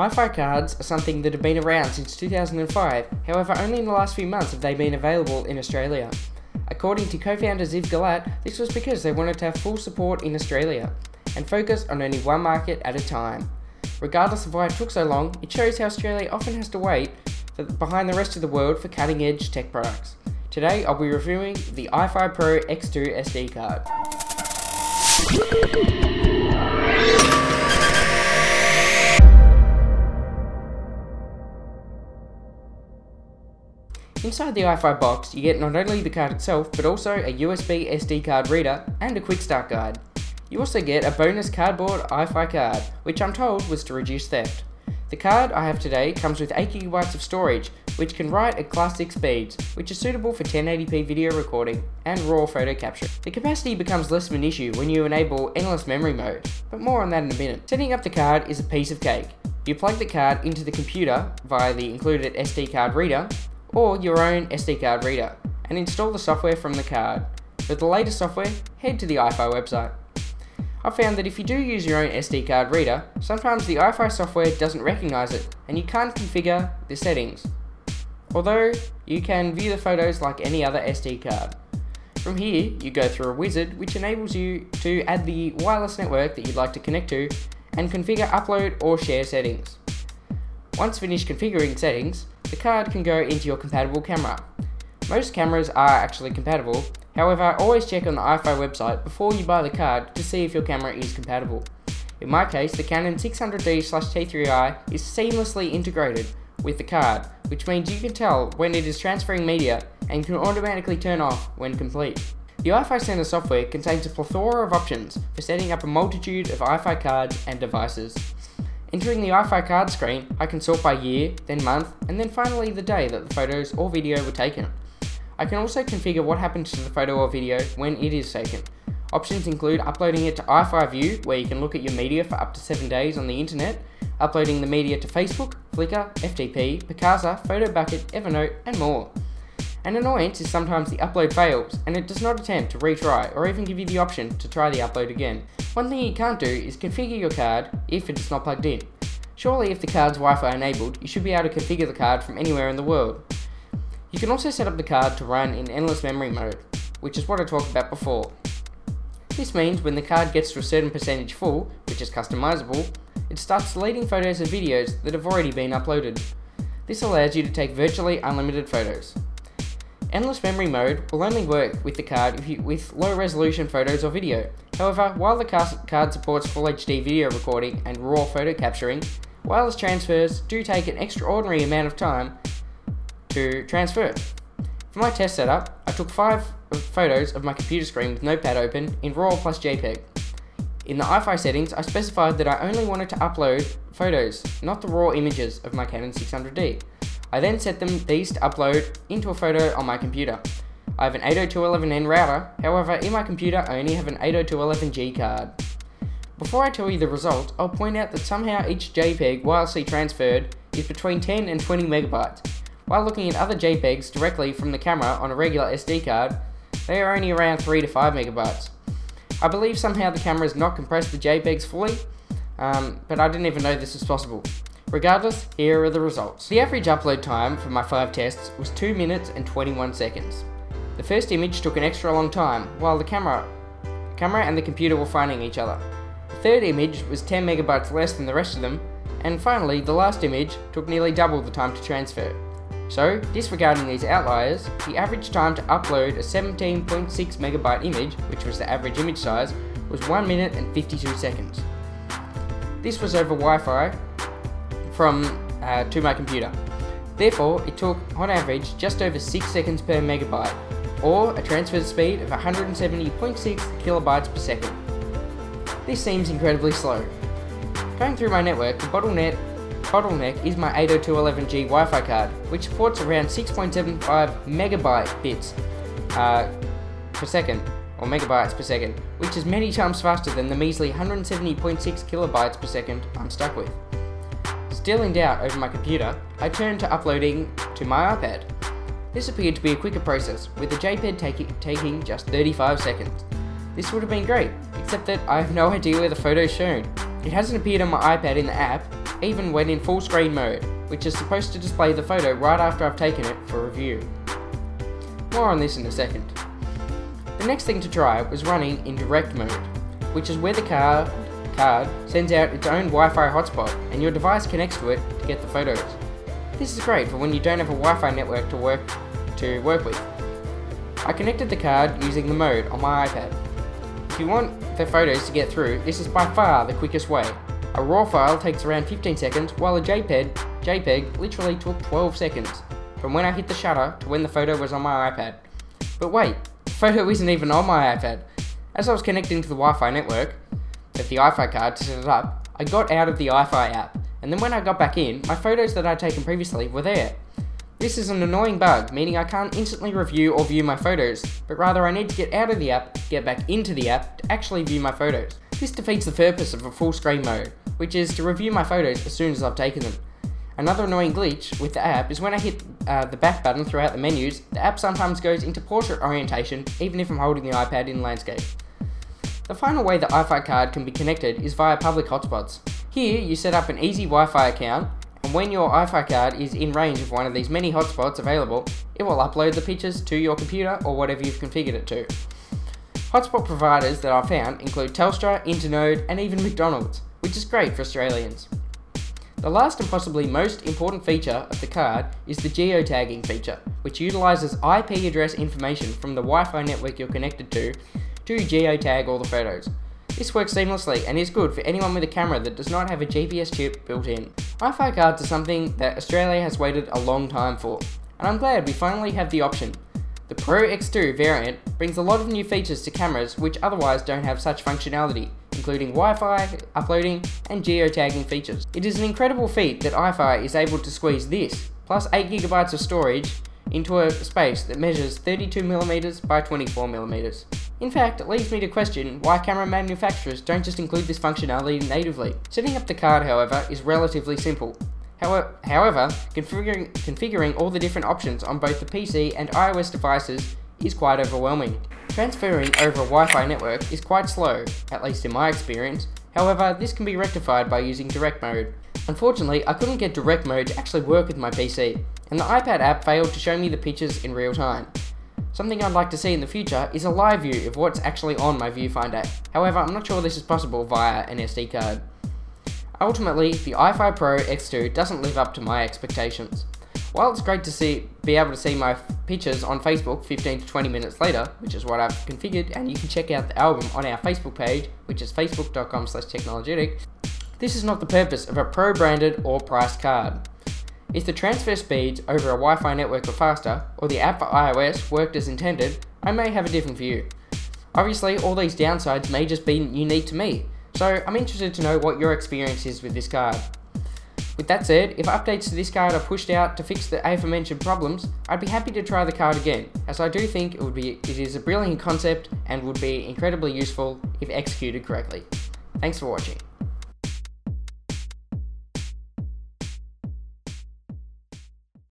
Wi-Fi cards are something that have been around since 2005, however only in the last few months have they been available in Australia. According to co-founder Ziv Galat, this was because they wanted to have full support in Australia, and focus on only one market at a time. Regardless of why it took so long, it shows how Australia often has to wait behind the rest of the world for cutting-edge tech products. Today I'll be reviewing the iFi Pro X2 SD card. Inside the iFi box, you get not only the card itself, but also a USB SD card reader and a quick start guide. You also get a bonus cardboard iFi card, which I'm told was to reduce theft. The card I have today comes with 8GB of storage, which can write at Class 6 speeds, which is suitable for 1080p video recording and RAW photo capture. The capacity becomes less of an issue when you enable endless memory mode, but more on that in a minute. Setting up the card is a piece of cake. You plug the card into the computer via the included SD card reader, or your own SD card reader, and install the software from the card. For the latest software, head to the iFi website. I've found that if you do use your own SD card reader, sometimes the iFi software doesn't recognise it, and you can't configure the settings. Although, you can view the photos like any other SD card. From here, you go through a wizard which enables you to add the wireless network that you'd like to connect to, and configure upload or share settings. Once finished configuring settings, the card can go into your compatible camera. Most cameras are actually compatible, however always check on the iFi website before you buy the card to see if your camera is compatible. In my case, the Canon 600D/T3i is seamlessly integrated with the card, which means you can tell when it is transferring media and can automatically turn off when complete. The iFi Center software contains a plethora of options for setting up a multitude of iFi cards and devices. Entering the iFi card screen, I can sort by year, then month, and then finally the day that the photos or video were taken. I can also configure what happens to the photo or video when it is taken. Options include uploading it to iFi View, where you can look at your media for up to 7 days on the internet, uploading the media to Facebook, Flickr, FTP, Picasa, PhotoBucket, Evernote, and more. An annoyance is sometimes the upload fails, and it does not attempt to retry or even give you the option to try the upload again. One thing you can't do is configure your card if it is not plugged in. Surely if the card's Wi-Fi enabled, you should be able to configure the card from anywhere in the world. You can also set up the card to run in endless memory mode, which is what I talked about before. This means when the card gets to a certain percentage full, which is customizable, it starts deleting photos and videos that have already been uploaded. This allows you to take virtually unlimited photos. Endless memory mode will only work with the card with low resolution photos or video. However, while the card supports Full HD video recording and RAW photo capturing, wireless transfers do take an extraordinary amount of time to transfer. For my test setup, I took 5 photos of my computer screen with Notepad open in RAW plus JPEG. In the iFi settings, I specified that I only wanted to upload photos, not the raw images of my Canon 600D. I then set these to upload into a photo on my computer. I have an 802.11n router, however in my computer I only have an 802.11g card. Before I tell you the result, I'll point out that somehow each JPEG wirelessly transferred is between 10 and 20 megabytes. While looking at other JPEGs directly from the camera on a regular SD card, they are only around 3 to 5 megabytes. I believe somehow the camera has not compressed the JPEGs fully, but I didn't even know this was possible. Regardless, here are the results. The average upload time for my 5 tests was 2 minutes and 21 seconds. The first image took an extra long time, while the camera and the computer were finding each other. The third image was 10 megabytes less than the rest of them, and finally the last image took nearly double the time to transfer. So, disregarding these outliers, the average time to upload a 17.6 megabyte image, which was the average image size, was 1 minute and 52 seconds. This was over Wi-Fi to my computer. Therefore, it took, on average, just over 6 seconds per megabyte, or a transfer speed of 170.6 kilobytes per second. This seems incredibly slow. Going through my network, the bottleneck is my 802.11g Wi-Fi card, which supports around 6.75 megabyte bits per second, or megabytes per second, which is many times faster than the measly 170.6 kilobytes per second I'm stuck with. Still in doubt over my computer, I turned to uploading to my iPad. This appeared to be a quicker process, with the JPEG taking just 35 seconds. This would have been great, except that I have no idea where the photo is shown. It hasn't appeared on my iPad in the app, even when in full screen mode, which is supposed to display the photo right after I've taken it for review. More on this in a second. The next thing to try was running in direct mode, which is where the card sends out its own Wi-Fi hotspot and your device connects to it to get the photos. This is great for when you don't have a Wi-Fi network to work with. I connected the card using the mode on my iPad. If you want the photos to get through, this is by far the quickest way. A RAW file takes around 15 seconds, while a JPEG literally took 12 seconds, from when I hit the shutter to when the photo was on my iPad. But wait, the photo isn't even on my iPad. As I was connecting to the Wi-Fi network, with the iFi card to set it up, I got out of the iFi app, and then when I got back in, my photos that I'd taken previously were there. This is an annoying bug, meaning I can't instantly review or view my photos, but rather I need to get out of the app, get back into the app to actually view my photos. This defeats the purpose of a full screen mode, which is to review my photos as soon as I've taken them. Another annoying glitch with the app is when I hit the back button throughout the menus, the app sometimes goes into portrait orientation even if I'm holding the iPad in landscape. The final way the iFi card can be connected is via public hotspots. Here you set up an easy Wi-Fi account, and when your iFi card is in range of one of these many hotspots available, it will upload the pictures to your computer or whatever you've configured it to. Hotspot providers that I've found include Telstra, Internode and even McDonald's, which is great for Australians. The last and possibly most important feature of the card is the Geo-Tagging feature, which utilises IP address information from the Wi-Fi network you're connected to geotag all the photos. This works seamlessly and is good for anyone with a camera that does not have a GPS chip built in. iFi cards are something that Australia has waited a long time for, and I'm glad we finally have the option. The Pro X2 variant brings a lot of new features to cameras which otherwise don't have such functionality, including Wi-Fi, uploading, and geotagging features. It is an incredible feat that iFi is able to squeeze this, plus 8GB of storage, into a space that measures 32mm by 24mm. In fact, it leads me to question why camera manufacturers don't just include this functionality natively. Setting up the card, however, is relatively simple. However, configuring all the different options on both the PC and iOS devices is quite overwhelming. Transferring over a Wi-Fi network is quite slow, at least in my experience. However, this can be rectified by using direct mode. Unfortunately, I couldn't get direct mode to actually work with my PC, and the iPad app failed to show me the pictures in real time. Something I'd like to see in the future is a live view of what's actually on my viewfinder. However, I'm not sure this is possible via an SD card. Ultimately, the iFi Pro X2 doesn't live up to my expectations. While it's great to be able to see my pictures on Facebook 15 to 20 minutes later, which is what I've configured, and you can check out the album on our Facebook page, which is facebook.com/technologetic, this is not the purpose of a pro-branded or priced card. If the transfer speeds over a Wi-Fi network were faster, or the app for iOS worked as intended, I may have a different view. Obviously, all these downsides may just be unique to me, so I'm interested to know what your experience is with this card. With that said, if updates to this card are pushed out to fix the aforementioned problems, I'd be happy to try the card again, as I do think it is a brilliant concept and would be incredibly useful if executed correctly. Thanks for watching.